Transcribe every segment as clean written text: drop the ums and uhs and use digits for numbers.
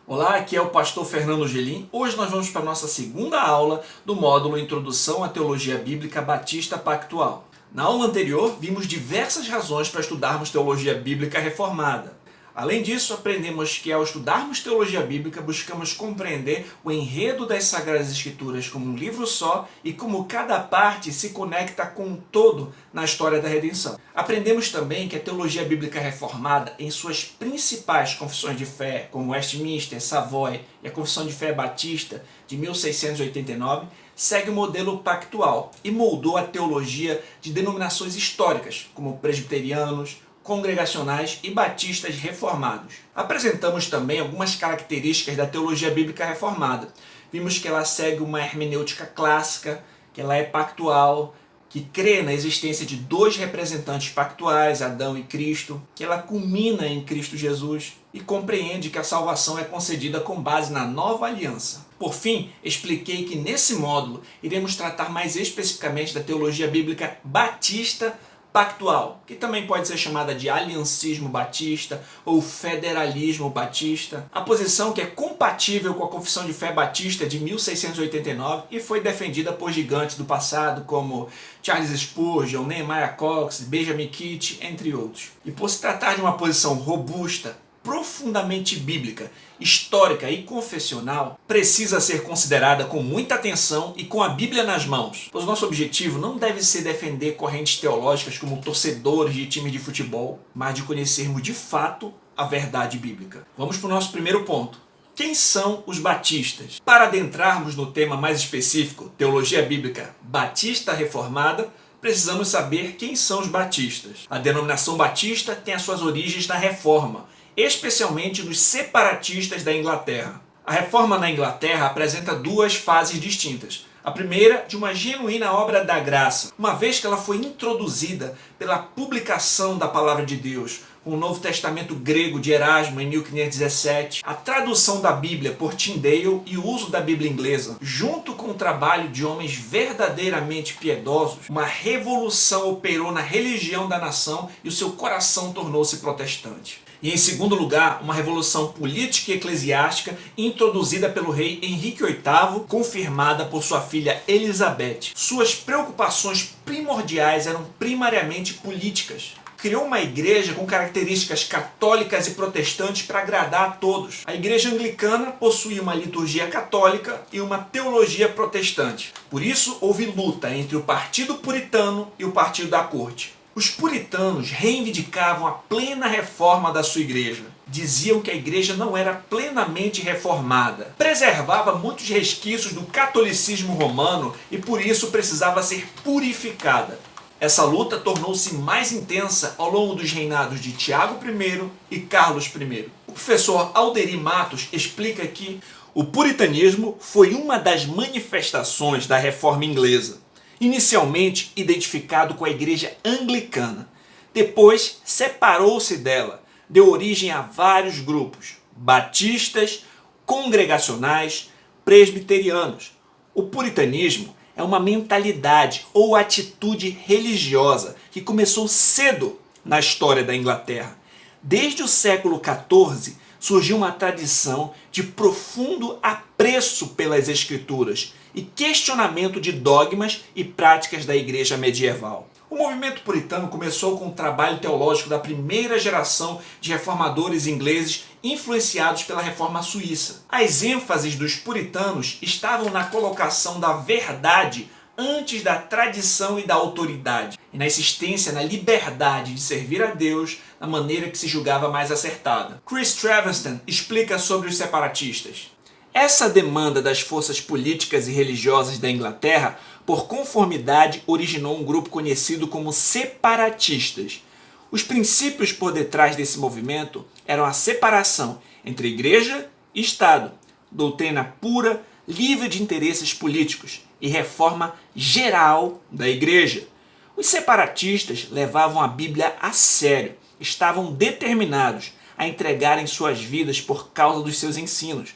Olá, aqui é o pastor Fernando Gelim. Hoje nós vamos para a nossa segunda aula do módulo Introdução à Teologia Bíblica Batista Pactual. Na aula anterior, vimos diversas razões para estudarmos teologia bíblica reformada. Além disso, aprendemos que ao estudarmos teologia bíblica, buscamos compreender o enredo das Sagradas Escrituras como um livro só e como cada parte se conecta com um todo na história da redenção. Aprendemos também que a teologia bíblica reformada, em suas principais confissões de fé, como Westminster, Savoy e a Confissão de Fé Batista de 1689, segue o modelo pactual e moldou a teologia de denominações históricas, como presbiterianos, congregacionais e batistas reformados. Apresentamos também algumas características da teologia bíblica reformada. Vimos que ela segue uma hermenêutica clássica, que ela é pactual, que crê na existência de dois representantes pactuais, Adão e Cristo, que ela culmina em Cristo Jesus e compreende que a salvação é concedida com base na nova aliança. Por fim, expliquei que nesse módulo iremos tratar mais especificamente da teologia bíblica batista pactual, que também pode ser chamada de aliancismo batista ou federalismo batista, a posição que é compatível com a Confissão de Fé Batista de 1689 e foi defendida por gigantes do passado como Charles Spurgeon, Nehemiah Cox, Benjamin Kitt, entre outros. E por se tratar de uma posição robusta, profundamente bíblica, histórica e confessional, precisa ser considerada com muita atenção e com a Bíblia nas mãos. Pois nosso objetivo não deve ser defender correntes teológicas como torcedores de times de futebol, mas de conhecermos de fato a verdade bíblica. Vamos para o nosso primeiro ponto. Quem são os batistas? Para adentrarmos no tema mais específico, teologia bíblica batista reformada, precisamos saber quem são os batistas. A denominação batista tem as suas origens na Reforma, especialmente nos separatistas da Inglaterra. A reforma na Inglaterra apresenta duas fases distintas. A primeira, de uma genuína obra da graça, uma vez que ela foi introduzida pela publicação da Palavra de Deus, com o Novo Testamento grego de Erasmo em 1517, a tradução da Bíblia por Tyndale e o uso da Bíblia inglesa, junto com o trabalho de homens verdadeiramente piedosos, uma revolução operou na religião da nação e o seu coração tornou-se protestante. E em segundo lugar, uma revolução política e eclesiástica introduzida pelo rei Henrique VIII, confirmada por sua filha Elizabeth. Suas preocupações primordiais eram primariamente políticas. Criou uma igreja com características católicas e protestantes para agradar a todos. A igreja anglicana possuía uma liturgia católica e uma teologia protestante. Por isso, houve luta entre o partido puritano e o partido da corte. Os puritanos reivindicavam a plena reforma da sua igreja. Diziam que a igreja não era plenamente reformada. Preservava muitos resquícios do catolicismo romano e por isso precisava ser purificada. Essa luta tornou-se mais intensa ao longo dos reinados de Tiago I e Carlos I. O professor Alderi Matos explica que o puritanismo foi uma das manifestações da reforma inglesa. Inicialmente identificado com a igreja anglicana. Depois separou-se dela, deu origem a vários grupos, batistas, congregacionais, presbiterianos. O puritanismo é uma mentalidade ou atitude religiosa que começou cedo na história da Inglaterra. Desde o século XIV surgiu uma tradição de profundo apreço pelas Escrituras e questionamento de dogmas e práticas da igreja medieval. O movimento puritano começou com o trabalho teológico da primeira geração de reformadores ingleses influenciados pela reforma suíça. As ênfases dos puritanos estavam na colocação da verdade antes da tradição e da autoridade, e na insistência na liberdade de servir a Deus da maneira que se julgava mais acertada. Chris Trevelyan explica sobre os separatistas. Essa demanda das forças políticas e religiosas da Inglaterra por conformidade originou um grupo conhecido como separatistas. Os princípios por detrás desse movimento eram a separação entre igreja e Estado, doutrina pura, livre de interesses políticos e reforma geral da igreja. Os separatistas levavam a Bíblia a sério, estavam determinados a entregarem suas vidas por causa dos seus ensinos.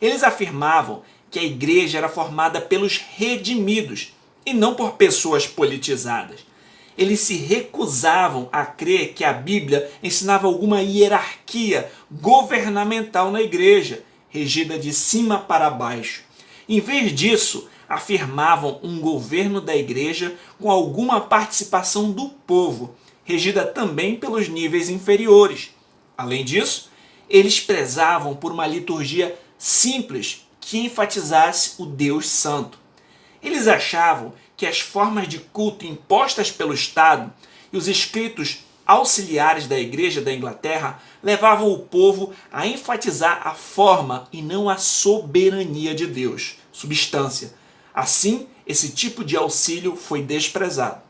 Eles afirmavam que a igreja era formada pelos redimidos e não por pessoas politizadas. Eles se recusavam a crer que a Bíblia ensinava alguma hierarquia governamental na igreja regida de cima para baixo. Em vez disso, afirmavam um governo da igreja com alguma participação do povo, regida também pelos níveis inferiores. Além disso, eles prezavam por uma liturgia simples que enfatizasse o Deus Santo. Eles achavam que as formas de culto impostas pelo Estado e os escritos auxiliares da Igreja da Inglaterra levavam o povo a enfatizar a forma e não a soberania de Deus, substância. Assim, esse tipo de auxílio foi desprezado.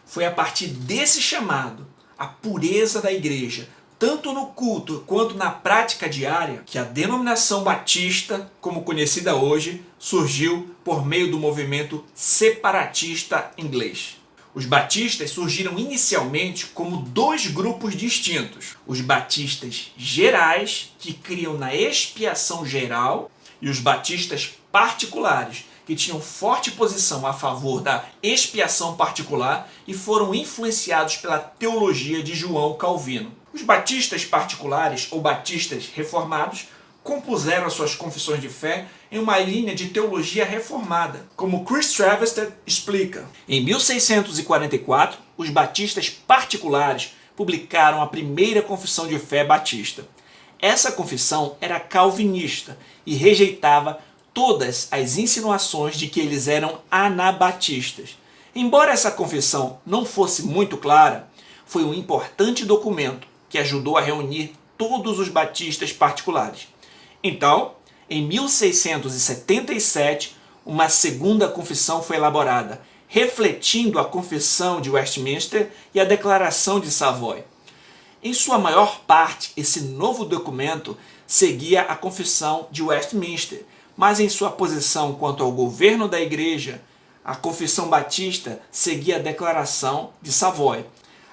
Foi a partir desse chamado, a pureza da Igreja, tanto no culto quanto na prática diária, que a denominação batista, como conhecida hoje, surgiu por meio do movimento separatista inglês. Os batistas surgiram inicialmente como dois grupos distintos. Os batistas gerais, que criam na expiação geral, e os batistas particulares, que tinham forte posição a favor da expiação particular e foram influenciados pela teologia de João Calvino. Os batistas particulares, ou batistas reformados, compuseram as suas confissões de fé em uma linha de teologia reformada, como Chris Travested explica. Em 1644, os batistas particulares publicaram a primeira confissão de fé batista. Essa confissão era calvinista e rejeitava todas as insinuações de que eles eram anabatistas. Embora essa confissão não fosse muito clara, foi um importante documento que ajudou a reunir todos os batistas particulares. Então, em 1677, uma segunda confissão foi elaborada, refletindo a Confissão de Westminster e a Declaração de Savoy. Em sua maior parte, esse novo documento seguia a Confissão de Westminster, mas em sua posição quanto ao governo da Igreja, a Confissão Batista seguia a Declaração de Savoy.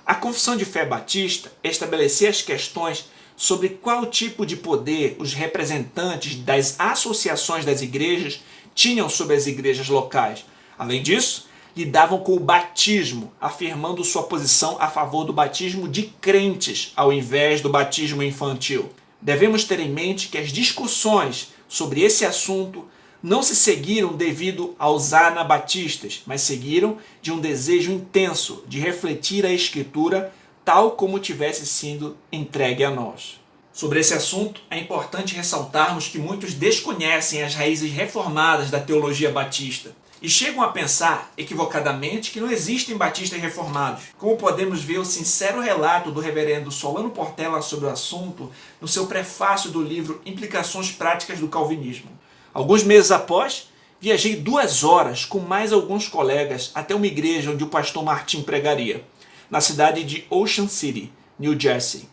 A Confissão de Fé Batista estabelecia as questões sobre qual tipo de poder os representantes das associações das igrejas tinham sobre as igrejas locais. Além disso, lidavam com o batismo, afirmando sua posição a favor do batismo de crentes ao invés do batismo infantil. Devemos ter em mente que as discussões sobre esse assunto não se seguiram devido aos anabatistas, mas seguiram de um desejo intenso de refletir a Escritura tal como tivesse sido entregue a nós. Sobre esse assunto, é importante ressaltarmos que muitos desconhecem as raízes reformadas da teologia batista e chegam a pensar, equivocadamente, que não existem batistas reformados. Como podemos ver o sincero relato do reverendo Solano Portela sobre o assunto no seu prefácio do livro Implicações Práticas do Calvinismo. Alguns meses após, viajei 2 horas com mais alguns colegas até uma igreja onde o pastor Martin pregaria, na cidade de Ocean City, New Jersey.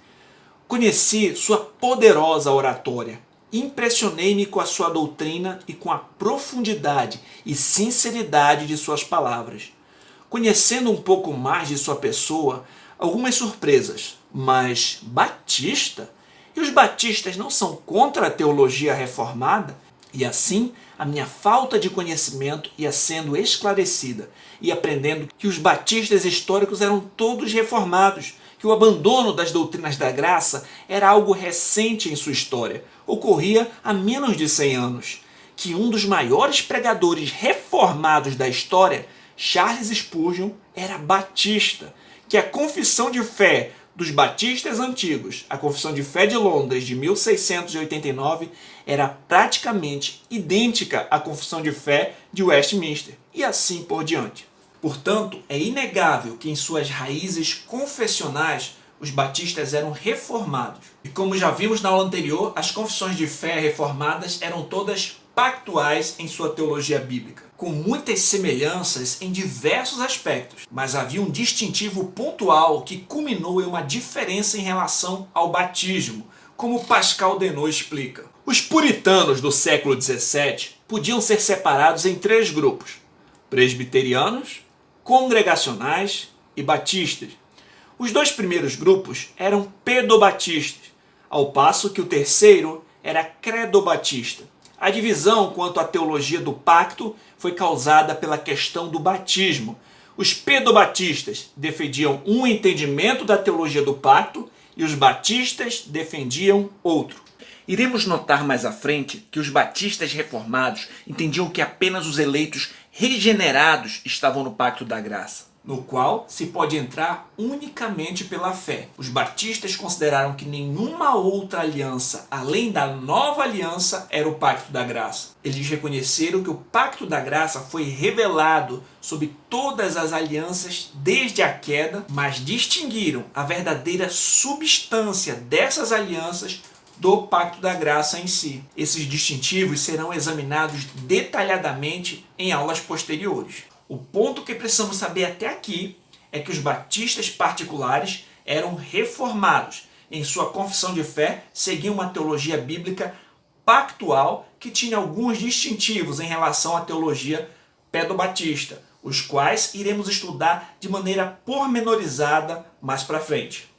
Conheci sua poderosa oratória. Impressionei-me com a sua doutrina e com a profundidade e sinceridade de suas palavras. Conhecendo um pouco mais de sua pessoa, algumas surpresas. Mas batista? E os batistas não são contra a teologia reformada? E assim, a minha falta de conhecimento ia sendo esclarecida e aprendendo que os batistas históricos eram todos reformados, que o abandono das doutrinas da graça era algo recente em sua história, ocorria há menos de 100 anos, que um dos maiores pregadores reformados da história, Charles Spurgeon, era batista, que a confissão de fé dos batistas antigos, a Confissão de Fé de Londres de 1689, era praticamente idêntica à Confissão de Fé de Westminster, e assim por diante. Portanto, é inegável que em suas raízes confessionais os batistas eram reformados. E como já vimos na aula anterior, as confissões de fé reformadas eram todas pactuais em sua teologia bíblica, com muitas semelhanças em diversos aspectos, mas havia um distintivo pontual que culminou em uma diferença em relação ao batismo, como Pascal Denot explica. Os puritanos do século XVII podiam ser separados em 3 grupos: presbiterianos, congregacionais e batistas. Os 2 primeiros grupos eram pedobatistas, ao passo que o terceiro era credobatista. A divisão quanto à teologia do pacto foi causada pela questão do batismo. Os pedobatistas defendiam um entendimento da teologia do pacto e os batistas defendiam outro. Iremos notar mais à frente que os batistas reformados entendiam que apenas os eleitos regenerados estavam no pacto da graça, no qual se pode entrar unicamente pela fé. Os batistas consideraram que nenhuma outra aliança, além da nova aliança, era o pacto da graça. Eles reconheceram que o pacto da graça foi revelado sobre todas as alianças desde a queda, mas distinguiram a verdadeira substância dessas alianças do pacto da graça em si. Esses distintivos serão examinados detalhadamente em aulas posteriores. O ponto que precisamos saber até aqui é que os batistas particulares eram reformados. Em sua confissão de fé, seguiam uma teologia bíblica pactual que tinha alguns distintivos em relação à teologia pedobatista, os quais iremos estudar de maneira pormenorizada mais para frente.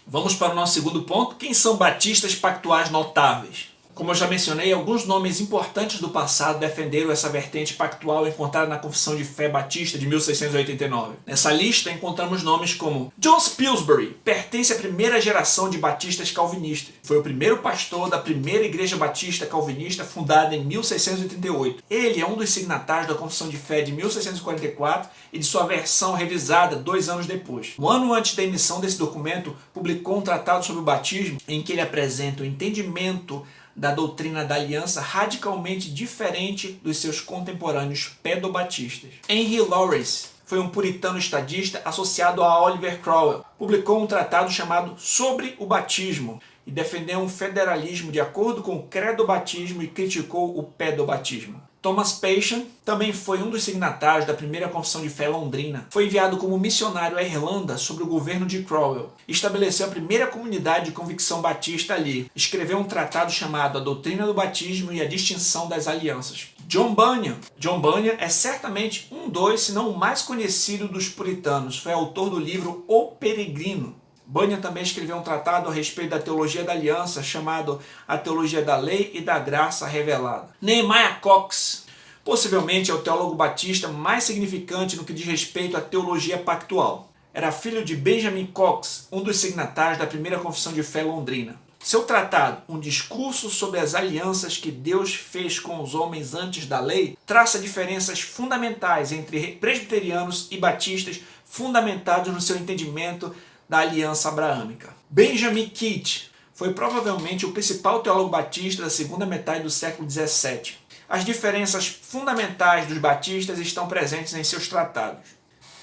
Vamos para o nosso segundo ponto. Quem são batistas pactuais notáveis? Como eu já mencionei, alguns nomes importantes do passado defenderam essa vertente pactual encontrada na Confissão de Fé Batista de 1689. Nessa lista encontramos nomes como John Pillsbury, pertence à primeira geração de batistas calvinistas. Foi o primeiro pastor da primeira igreja batista calvinista fundada em 1688. Ele é um dos signatários da Confissão de Fé de 1644 e de sua versão revisada 2 anos depois. Um ano antes da emissão desse documento, publicou um tratado sobre o batismo em que ele apresenta o entendimento da doutrina da aliança radicalmente diferente dos seus contemporâneos pedobatistas. Henry Lawrence foi um puritano estadista associado a Oliver Cromwell. Publicou um tratado chamado Sobre o Batismo e defendeu um federalismo de acordo com o credobatismo e criticou o pedobatismo. Thomas Pynchon também foi um dos signatários da primeira Confissão de Fé londrina. Foi enviado como missionário à Irlanda sob o governo de Cromwell. Estabeleceu a primeira comunidade de convicção batista ali. Escreveu um tratado chamado A Doutrina do Batismo e a Distinção das Alianças. John Bunyan. John Bunyan é certamente um dos, se não o mais conhecido dos puritanos. Foi autor do livro O Peregrino. Bunyan também escreveu um tratado a respeito da teologia da aliança, chamado A Teologia da Lei e da Graça Revelada. Nehemiah Cox, possivelmente é o teólogo batista mais significante no que diz respeito à teologia pactual. Era filho de Benjamin Cox, um dos signatários da primeira Confissão de Fé londrina. Seu tratado, Um Discurso sobre as Alianças que Deus fez com os homens antes da lei, traça diferenças fundamentais entre presbiterianos e batistas, fundamentados no seu entendimento da aliança abraâmica. Benjamin Keach foi provavelmente o principal teólogo batista da segunda metade do século XVII. As diferenças fundamentais dos batistas estão presentes em seus tratados.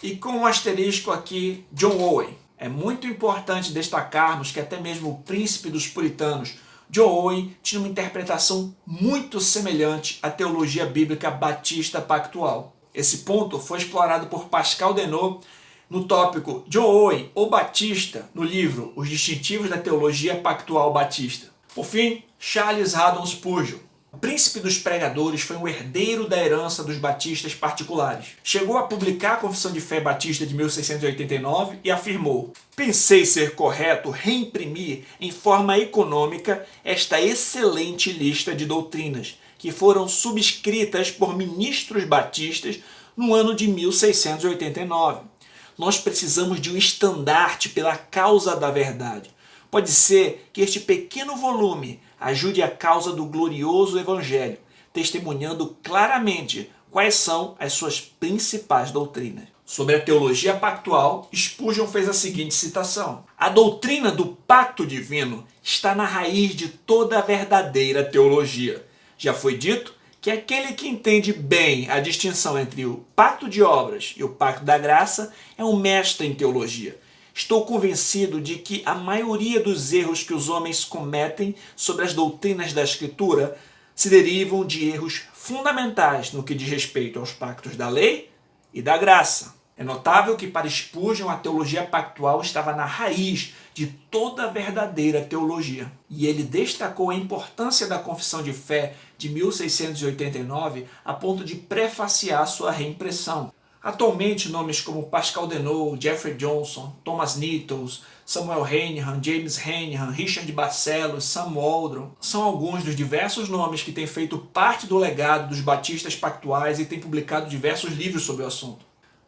E com um asterisco aqui, John Owen. É muito importante destacarmos que até mesmo o príncipe dos puritanos, John Owen, tinha uma interpretação muito semelhante à teologia bíblica batista pactual. Esse ponto foi explorado por Pascal Denot no tópico John Owen, o Batista, no livro Os Distintivos da Teologia Pactual Batista. Por fim, Charles Haddon Spurgeon. O príncipe dos pregadores foi um herdeiro da herança dos batistas particulares. Chegou a publicar a Confissão de Fé Batista de 1689 e afirmou: pensei ser correto reimprimir em forma econômica esta excelente lista de doutrinas que foram subscritas por ministros batistas no ano de 1689. Nós precisamos de um estandarte pela causa da verdade. Pode ser que este pequeno volume ajude a causa do glorioso Evangelho, testemunhando claramente quais são as suas principais doutrinas. Sobre a teologia pactual, Spurgeon fez a seguinte citação: a doutrina do pacto divino está na raiz de toda a verdadeira teologia. Já foi dito que aquele que entende bem a distinção entre o pacto de obras e o pacto da graça é um mestre em teologia. Estou convencido de que a maioria dos erros que os homens cometem sobre as doutrinas da Escritura se derivam de erros fundamentais no que diz respeito aos pactos da lei e da graça. É notável que para Spurgeon a teologia pactual estava na raiz de toda a verdadeira teologia. E ele destacou a importância da Confissão de Fé de 1689 a ponto de prefaciar sua reimpressão. Atualmente, nomes como Pascal Denot, Jeffrey Johnson, Thomas Nettles, Samuel Henihan, James Henihan, Richard Barcellos, Sam Waldron são alguns dos diversos nomes que têm feito parte do legado dos batistas pactuais e têm publicado diversos livros sobre o assunto.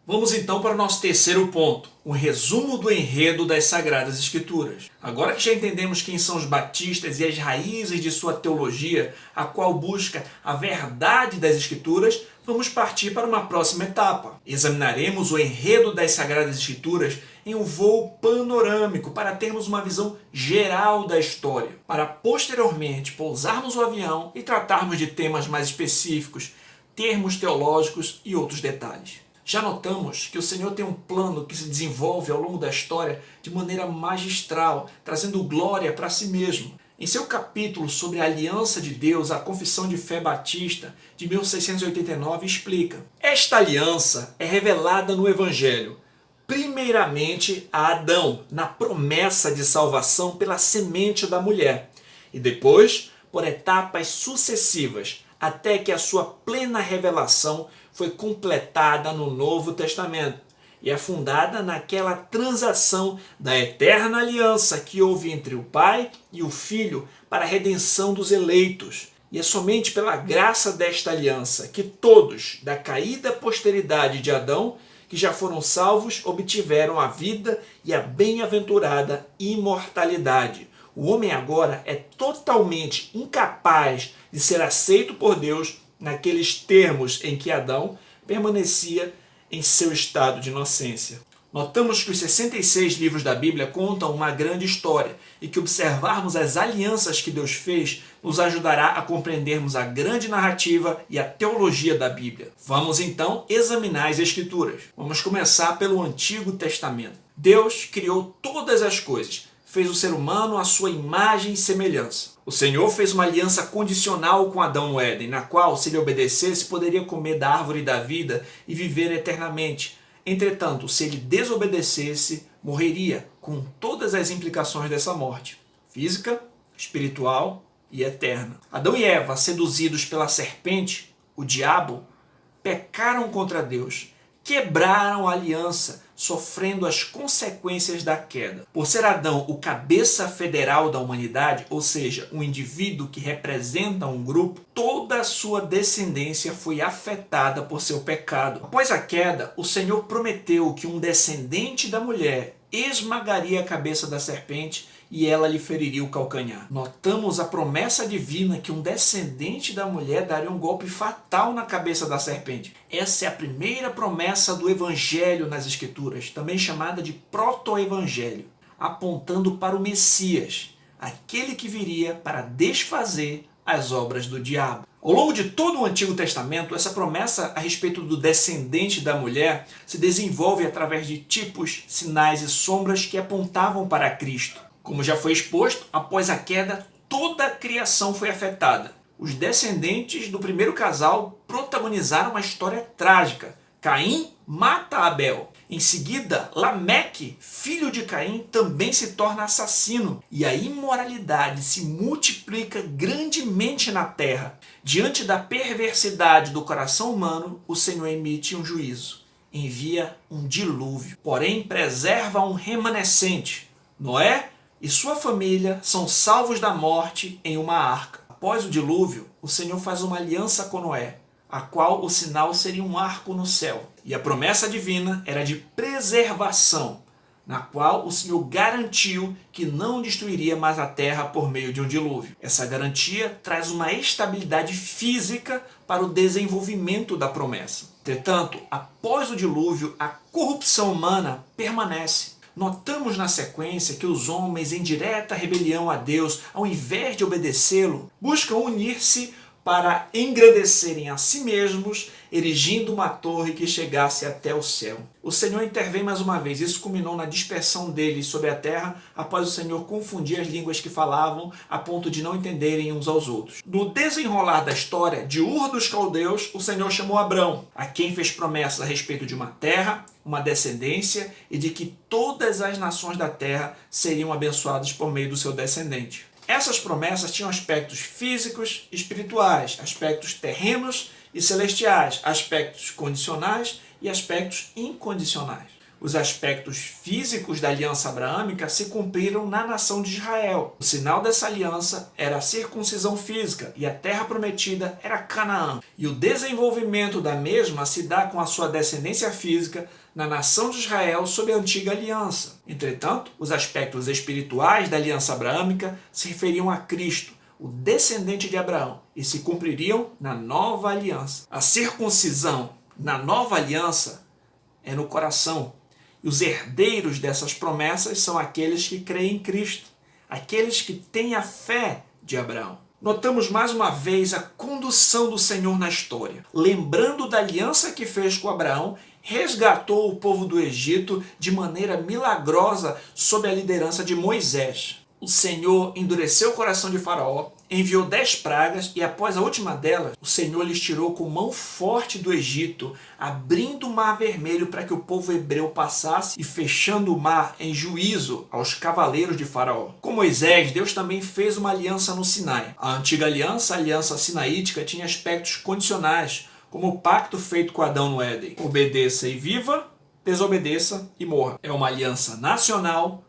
Vamos então para o nosso terceiro ponto, um resumo do enredo das Sagradas Escrituras. Agora que já entendemos quem são os batistas e as raízes de sua teologia, a qual busca a verdade das Escrituras, vamos partir para uma próxima etapa. Examinaremos o enredo das Sagradas Escrituras em um voo panorâmico para termos uma visão geral da história, para posteriormente pousarmos o avião e tratarmos de temas mais específicos, termos teológicos e outros detalhes. Já notamos que o Senhor tem um plano que se desenvolve ao longo da história de maneira magistral, trazendo glória para si mesmo. Em seu capítulo sobre a aliança de Deus, a Confissão de Fé Batista, de 1689, explica: esta aliança é revelada no Evangelho, primeiramente a Adão, na promessa de salvação pela semente da mulher, e depois por etapas sucessivas, até que a sua plena revelação foi completada no Novo Testamento e é fundada naquela transação da eterna aliança que houve entre o Pai e o Filho para a redenção dos eleitos. E é somente pela graça desta aliança que todos, da caída posteridade de Adão, que já foram salvos, obtiveram a vida e a bem-aventurada imortalidade. O homem agora é totalmente incapaz de ser aceito por Deus naqueles termos em que Adão permanecia em seu estado de inocência. Notamos que os 66 livros da Bíblia contam uma grande história e que observarmos as alianças que Deus fez nos ajudará a compreendermos a grande narrativa e a teologia da Bíblia. Vamos então examinar as Escrituras. Vamos começar pelo Antigo Testamento. Deus criou todas as coisas, fez o ser humano à sua imagem e semelhança. O Senhor fez uma aliança condicional com Adão no Éden, na qual, se ele obedecesse, poderia comer da árvore da vida e viver eternamente. Entretanto, se ele desobedecesse, morreria, com todas as implicações dessa morte, física, espiritual e eterna. Adão e Eva, seduzidos pela serpente, o diabo, pecaram contra Deus, quebraram a aliança, sofrendo as consequências da queda. Por ser Adão o cabeça federal da humanidade, ou seja, um indivíduo que representa um grupo, toda a sua descendência foi afetada por seu pecado. Após a queda, o Senhor prometeu que um descendente da mulher esmagaria a cabeça da serpente e ela lhe feriria o calcanhar. Notamos a promessa divina que um descendente da mulher daria um golpe fatal na cabeça da serpente. Essa é a primeira promessa do Evangelho nas Escrituras, também chamada de proto-evangelho, apontando para o Messias, aquele que viria para desfazer as obras do diabo. Ao longo de todo o Antigo Testamento, essa promessa a respeito do descendente da mulher se desenvolve através de tipos, sinais e sombras que apontavam para Cristo. Como já foi exposto, após a queda, toda a criação foi afetada. Os descendentes do primeiro casal protagonizaram uma história trágica. Caim mata Abel. Em seguida, Lameque, filho de Caim, também se torna assassino. E a imoralidade se multiplica grandemente na terra. Diante da perversidade do coração humano, o Senhor emite um juízo. Envia um dilúvio. Porém, preserva um remanescente. Noé e sua família são salvos da morte em uma arca. Após o dilúvio, o Senhor faz uma aliança com Noé, a qual o sinal seria um arco no céu. E a promessa divina era de preservação, na qual o Senhor garantiu que não destruiria mais a terra por meio de um dilúvio. Essa garantia traz uma estabilidade física para o desenvolvimento da promessa. Entretanto, após o dilúvio, a corrupção humana permanece. Notamos na sequência que os homens, em direta rebelião a Deus, ao invés de obedecê-lo, buscam unir-se para engrandecerem a si mesmos, erigindo uma torre que chegasse até o céu. O Senhor intervém mais uma vez. Isso culminou na dispersão deles sobre a terra, após o Senhor confundir as línguas que falavam, a ponto de não entenderem uns aos outros. No desenrolar da história, de Ur dos Caldeus, o Senhor chamou Abrão, a quem fez promessas a respeito de uma terra, uma descendência e de que todas as nações da terra seriam abençoadas por meio do seu descendente. Essas promessas tinham aspectos físicos e espirituais, aspectos terrenos e celestiais, aspectos condicionais e aspectos incondicionais. Os aspectos físicos da aliança abraâmica se cumpriram na nação de Israel. O sinal dessa aliança era a circuncisão física e a terra prometida era Canaã. E o desenvolvimento da mesma se dá com a sua descendência física na nação de Israel sob a antiga aliança. Entretanto, os aspectos espirituais da aliança abraâmica se referiam a Cristo, o descendente de Abraão, e se cumpririam na nova aliança. A circuncisão na nova aliança é no coração. E os herdeiros dessas promessas são aqueles que creem em Cristo, aqueles que têm a fé de Abraão. Notamos mais uma vez a condução do Senhor na história. Lembrando da aliança que fez com Abraão, resgatou o povo do Egito de maneira milagrosa sob a liderança de Moisés. O Senhor endureceu o coração de Faraó, enviou 10 pragas e após a última delas, o Senhor lhes tirou com mão forte do Egito, abrindo o mar vermelho para que o povo hebreu passasse e fechando o mar em juízo aos cavaleiros de Faraó. Com Moisés, Deus também fez uma aliança no Sinai. A antiga aliança, a aliança sinaítica, tinha aspectos condicionais, como o pacto feito com Adão no Éden. Obedeça e viva, desobedeça e morra. É uma aliança nacional,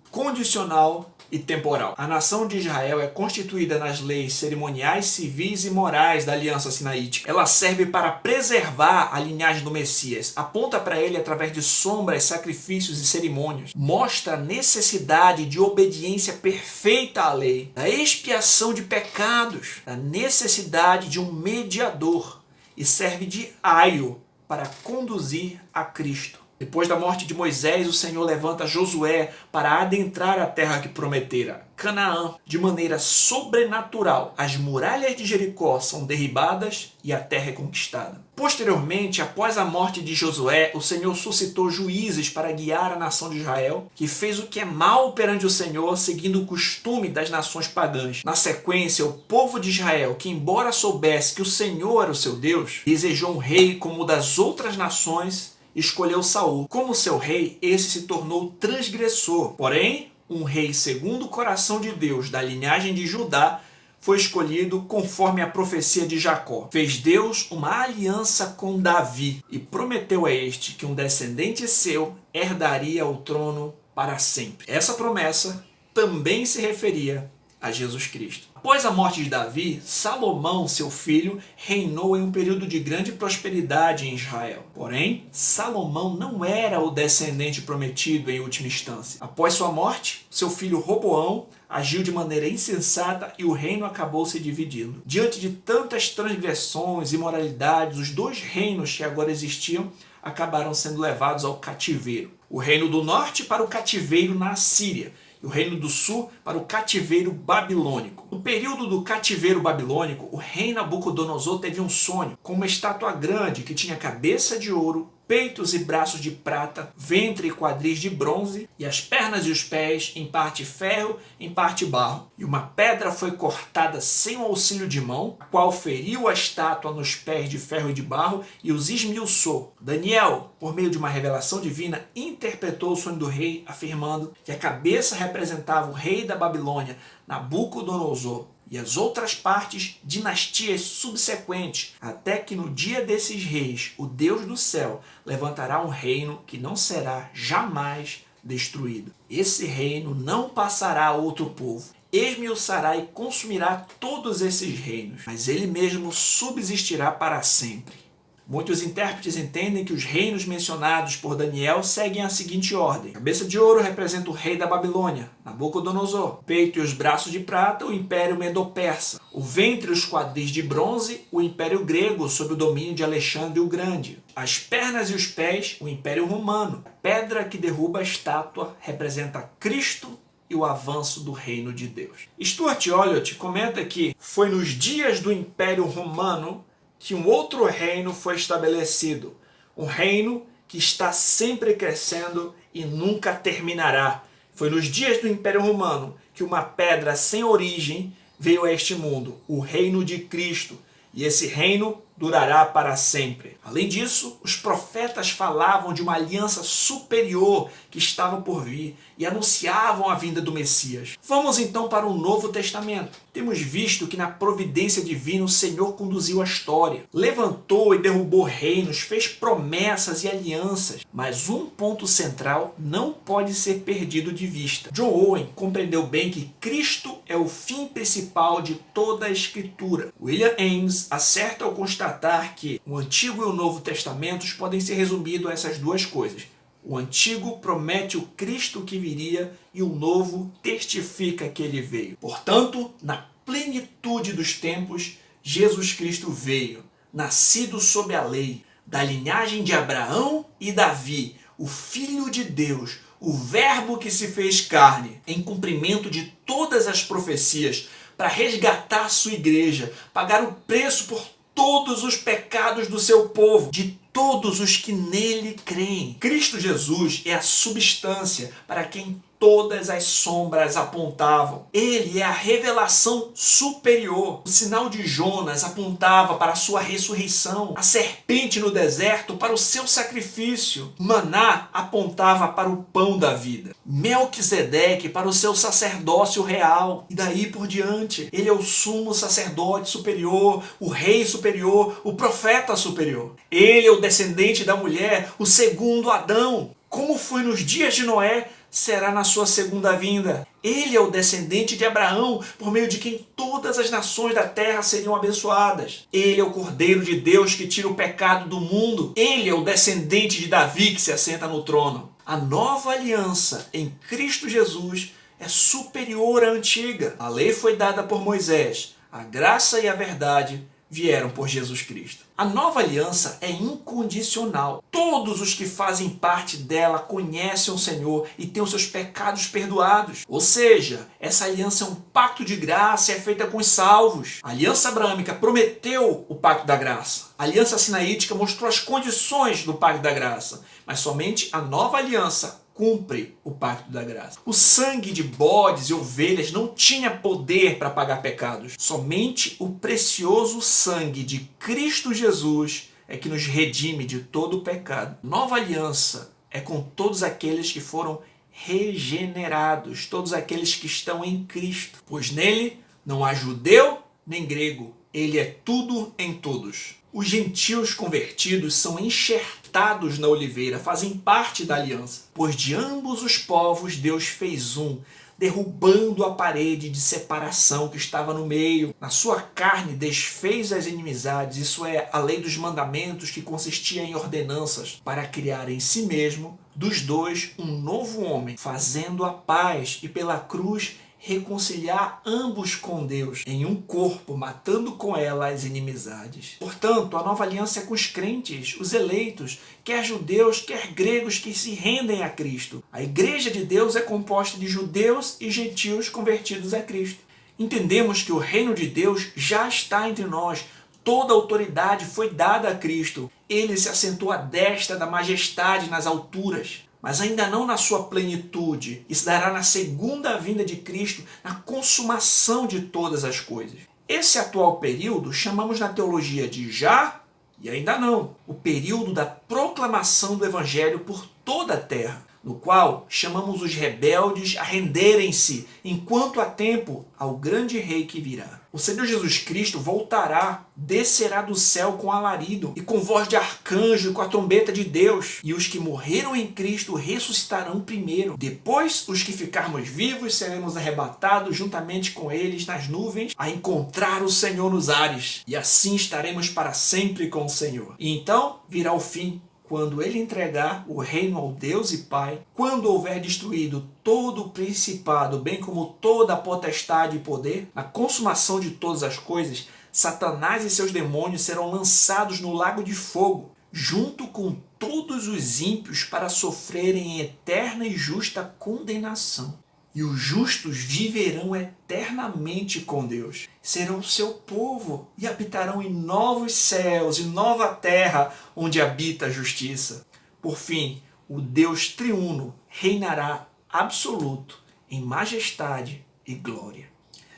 condicional e temporal. A nação de Israel é constituída nas leis cerimoniais, civis e morais da aliança sinaítica. Ela serve para preservar a linhagem do Messias, aponta para ele através de sombras, sacrifícios e cerimônias, mostra a necessidade de obediência perfeita à lei, da expiação de pecados, da necessidade de um mediador e serve de aio para conduzir a Cristo. Depois da morte de Moisés, o Senhor levanta Josué para adentrar a terra que prometera, Canaã. De maneira sobrenatural, as muralhas de Jericó são derribadas e a terra é conquistada. Posteriormente, após a morte de Josué, o Senhor suscitou juízes para guiar a nação de Israel, que fez o que é mal perante o Senhor, seguindo o costume das nações pagãs. Na sequência, o povo de Israel, que embora soubesse que o Senhor era o seu Deus, desejou um rei como o das outras nações, escolheu Saul. Como seu rei, esse se tornou transgressor. Porém, um rei segundo o coração de Deus, da linhagem de Judá, foi escolhido conforme a profecia de Jacó. Fez Deus uma aliança com Davi e prometeu a este que um descendente seu herdaria o trono para sempre. Essa promessa também se referia a Jesus Cristo. Após a morte de Davi, Salomão, seu filho, reinou em um período de grande prosperidade em Israel. Porém, Salomão não era o descendente prometido em última instância. Após sua morte, seu filho Roboão agiu de maneira insensata e o reino acabou se dividindo. Diante de tantas transgressões e imoralidades, os dois reinos que agora existiam acabaram sendo levados ao cativeiro. O reino do norte para o cativeiro na Assíria, e o reino do sul para o cativeiro babilônico. No período do cativeiro babilônico, o rei Nabucodonosor teve um sonho com uma estátua grande que tinha cabeça de ouro, peitos e braços de prata, ventre e quadris de bronze, e as pernas e os pés em parte ferro, em parte barro. E uma pedra foi cortada sem o auxílio de mão, a qual feriu a estátua nos pés de ferro e de barro e os esmiuçou. Daniel, por meio de uma revelação divina, interpretou o sonho do rei, afirmando que a cabeça representava o rei da Babilônia, Nabucodonosor, e as outras partes, dinastias subsequentes, até que no dia desses reis, o Deus do céu levantará um reino que não será jamais destruído. Esse reino não passará a outro povo, esmiuçará e consumirá todos esses reinos, mas ele mesmo subsistirá para sempre. Muitos intérpretes entendem que os reinos mencionados por Daniel seguem a seguinte ordem. A cabeça de ouro representa o rei da Babilônia, Nabucodonosor. O peito e os braços de prata, o Império Medo-Persa. O ventre e os quadris de bronze, o Império Grego, sob o domínio de Alexandre o Grande. As pernas e os pés, o Império Romano. A pedra que derruba a estátua representa Cristo e o avanço do reino de Deus. Stuart Olyott comenta que foi nos dias do Império Romano que um outro reino foi estabelecido, um reino que está sempre crescendo e nunca terminará. Foi nos dias do Império Romano que uma pedra sem origem veio a este mundo, o reino de Cristo, e esse reino durará para sempre. Além disso, os profetas falavam de uma aliança superior que estava por vir e anunciavam a vinda do Messias. Vamos então para o Novo Testamento. Temos visto que na providência divina o Senhor conduziu a história, levantou e derrubou reinos, fez promessas e alianças, mas um ponto central não pode ser perdido de vista. John Owen compreendeu bem que Cristo é o fim principal de toda a Escritura. William Ames acerta ao constatar que o Antigo e o Novo Testamentos podem ser resumidos a essas duas coisas. O Antigo promete o Cristo que viria e o Novo testifica que ele veio. Portanto, na plenitude dos tempos, Jesus Cristo veio, nascido sob a lei, da linhagem de Abraão e Davi, o Filho de Deus, o Verbo que se fez carne, em cumprimento de todas as profecias, para resgatar sua igreja, pagar o preço por todos os pecados do seu povo, de todos os que nele creem. Cristo Jesus é a substância para quem todas as sombras apontavam. Ele é a revelação superior. O sinal de Jonas apontava para a sua ressurreição. A serpente no deserto para o seu sacrifício. Maná apontava para o pão da vida. Melquisedeque para o seu sacerdócio real. E daí por diante. Ele é o sumo sacerdote superior, o rei superior, o profeta superior. Ele é o descendente da mulher, o segundo Adão. Como foi nos dias de Noé, será na sua segunda vinda. Ele é o descendente de Abraão, por meio de quem todas as nações da terra seriam abençoadas. Ele é o Cordeiro de Deus que tira o pecado do mundo. Ele é o descendente de Davi que se assenta no trono. A nova aliança em Cristo Jesus é superior à antiga. A lei foi dada por Moisés. A graça e a verdade vieram por Jesus Cristo. A nova aliança é incondicional. Todos os que fazem parte dela conhecem o Senhor e têm os seus pecados perdoados. Ou seja, essa aliança é um pacto de graça e é feita com os salvos. A aliança abraâmica prometeu o pacto da graça. A aliança sinaítica mostrou as condições do pacto da graça. Mas somente a nova aliança cumpre o pacto da graça. O sangue de bodes e ovelhas não tinha poder para pagar pecados. Somente o precioso sangue de Cristo Jesus é que nos redime de todo o pecado. Nova aliança é com todos aqueles que foram regenerados, todos aqueles que estão em Cristo. Pois nele não há judeu nem grego, ele é tudo em todos. Os gentios convertidos são enxertados na oliveira, fazem parte da aliança. Pois de ambos os povos Deus fez um, derrubando a parede de separação que estava no meio. Na sua carne desfez as inimizades, isso é, a lei dos mandamentos que consistia em ordenanças, para criar em si mesmo, dos dois, um novo homem, fazendo a paz e pela cruz reconciliar ambos com Deus em um corpo, matando com ela as inimizades. Portanto, a nova aliança é com os crentes, os eleitos, quer judeus, quer gregos que se rendem a Cristo. A igreja de Deus é composta de judeus e gentios convertidos a Cristo. Entendemos que o reino de Deus já está entre nós. Toda a autoridade foi dada a Cristo. Ele se assentou à destra da majestade nas alturas. Mas ainda não na sua plenitude. Isso dará na segunda vinda de Cristo, na consumação de todas as coisas. Esse atual período chamamos na teologia de já e ainda não. O período da proclamação do Evangelho por toda a terra, no qual chamamos os rebeldes a renderem-se, enquanto há tempo, ao grande rei que virá. O Senhor Jesus Cristo voltará, descerá do céu com alarido, e com voz de arcanjo, e com a trombeta de Deus. E os que morreram em Cristo ressuscitarão primeiro. Depois, os que ficarmos vivos, seremos arrebatados juntamente com eles nas nuvens, a encontrar o Senhor nos ares. E assim estaremos para sempre com o Senhor. E então virá o fim, quando ele entregar o reino ao Deus e Pai, quando houver destruído todo o principado, bem como toda a potestade e poder, na consumação de todas as coisas, Satanás e seus demônios serão lançados no lago de fogo, junto com todos os ímpios, para sofrerem eterna e justa condenação. E os justos viverão eternamente com Deus. Serão seu povo e habitarão em novos céus e nova terra, onde habita a justiça. Por fim, o Deus triuno reinará absoluto, em majestade e glória.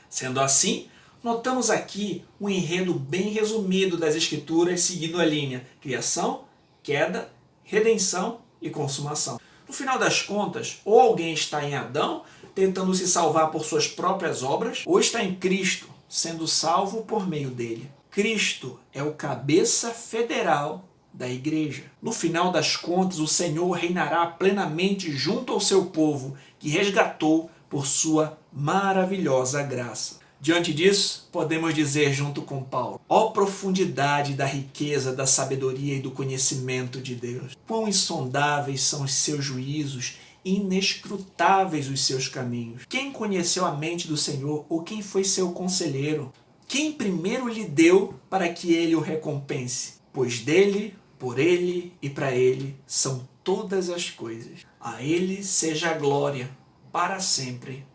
Sendo assim, Notamos aqui um enredo bem resumido das Escrituras seguindo a linha criação, queda, redenção e consumação. No final das contas, ou alguém está em Adão, tentando se salvar por suas próprias obras, ou está em Cristo, sendo salvo por meio dele. Cristo é o cabeça federal da igreja. No final das contas, o Senhor reinará plenamente junto ao seu povo, que resgatou por sua maravilhosa graça. Diante disso, podemos dizer junto com Paulo: ó profundidade da riqueza, da sabedoria e do conhecimento de Deus! Quão insondáveis são os seus juízos, inescrutáveis os seus caminhos! Quem conheceu a mente do Senhor, ou quem foi seu conselheiro? Quem primeiro lhe deu para que ele o recompense? Pois dele, por ele e para ele são todas as coisas. A ele seja a glória para sempre.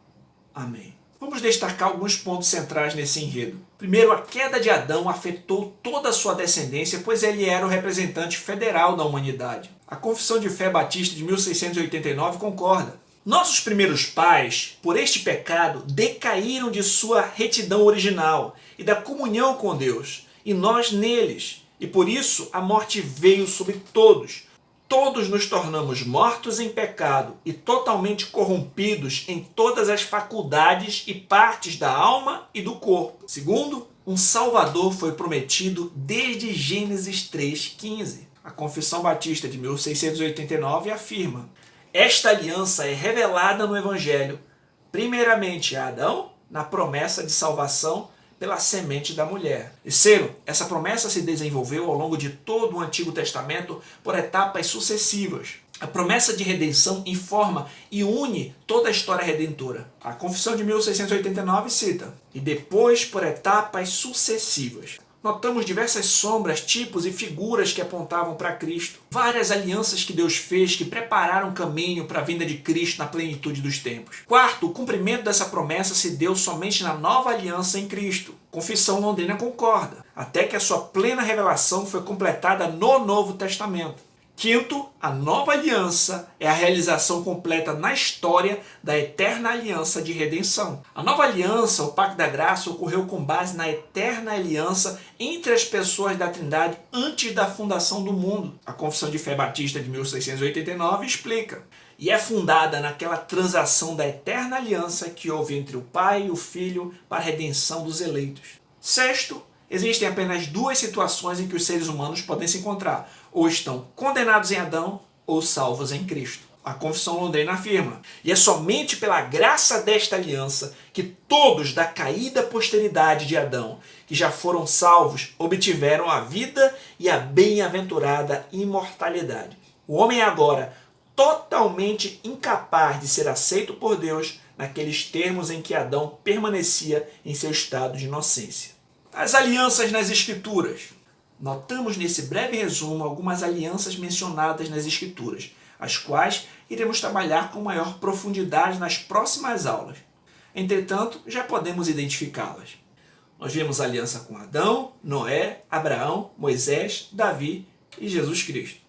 Amém. Vamos destacar alguns pontos centrais nesse enredo. Primeiro, a queda de Adão afetou toda a sua descendência, pois ele era o representante federal da humanidade. A Confissão de Fé Batista de 1689 concorda. Nossos primeiros pais, por este pecado, decaíram de sua retidão original e da comunhão com Deus, e nós neles. E por isso a morte veio sobre todos. Todos nos tornamos mortos em pecado e totalmente corrompidos em todas as faculdades e partes da alma e do corpo. Segundo, um Salvador foi prometido desde Gênesis 3,15. A Confissão Batista de 1689 afirma: esta aliança é revelada no Evangelho, primeiramente a Adão, na promessa de salvação pela semente da mulher. Terceiro, essa promessa se desenvolveu ao longo de todo o Antigo Testamento por etapas sucessivas. A promessa de redenção informa e une toda a história redentora. A Confissão de 1689 cita: e depois por etapas sucessivas. Notamos diversas sombras, tipos e figuras que apontavam para Cristo. Várias alianças que Deus fez que prepararam caminho para a vinda de Cristo na plenitude dos tempos. Quarto, o cumprimento dessa promessa se deu somente na nova aliança em Cristo. Confissão Londrina concorda, até que a sua plena revelação foi completada no Novo Testamento. Quinto, a nova aliança é a realização completa na história da eterna aliança de redenção. A nova aliança, o Pacto da Graça, ocorreu com base na eterna aliança entre as pessoas da Trindade antes da fundação do mundo. A Confissão de Fé Batista de 1689 explica: e é fundada naquela transação da eterna aliança que houve entre o Pai e o Filho para a redenção dos eleitos. Sexto, existem apenas duas situações em que os seres humanos podem se encontrar: ou estão condenados em Adão, ou salvos em Cristo. A Confissão Londrina afirma: e é somente pela graça desta aliança que todos da caída posteridade de Adão, que já foram salvos, obtiveram a vida e a bem-aventurada imortalidade. O homem é agora totalmente incapaz de ser aceito por Deus naqueles termos em que Adão permanecia em seu estado de inocência. As alianças nas Escrituras. Notamos nesse breve resumo algumas alianças mencionadas nas Escrituras, as quais iremos trabalhar com maior profundidade nas próximas aulas. Entretanto, já podemos identificá-las. Nós vemos a aliança com Adão, Noé, Abraão, Moisés, Davi e Jesus Cristo.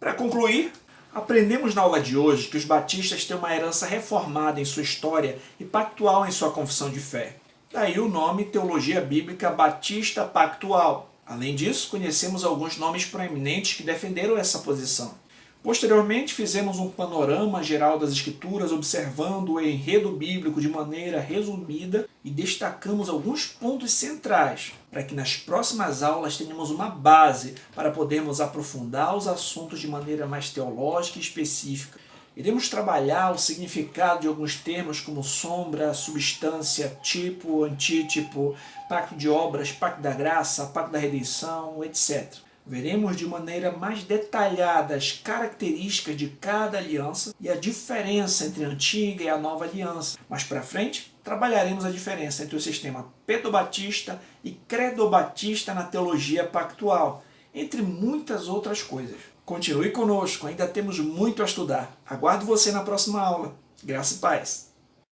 Para concluir, aprendemos na aula de hoje que os batistas têm uma herança reformada em sua história e pactual em sua confissão de fé. Daí o nome Teologia Bíblica Batista Pactual. Além disso, conhecemos alguns nomes proeminentes que defenderam essa posição. Posteriormente, fizemos um panorama geral das Escrituras, observando o enredo bíblico de maneira resumida e destacamos alguns pontos centrais, para que nas próximas aulas tenhamos uma base para podermos aprofundar os assuntos de maneira mais teológica e específica. Iremos trabalhar o significado de alguns termos como sombra, substância, tipo, antítipo, pacto de obras, pacto da graça, pacto da redenção, etc. Veremos de maneira mais detalhada as características de cada aliança e a diferença entre a antiga e a nova aliança. Mais para frente, trabalharemos a diferença entre o sistema pedobatista e credobatista na teologia pactual, entre muitas outras coisas. Continue conosco, ainda temos muito a estudar. Aguardo você na próxima aula. Graça e paz.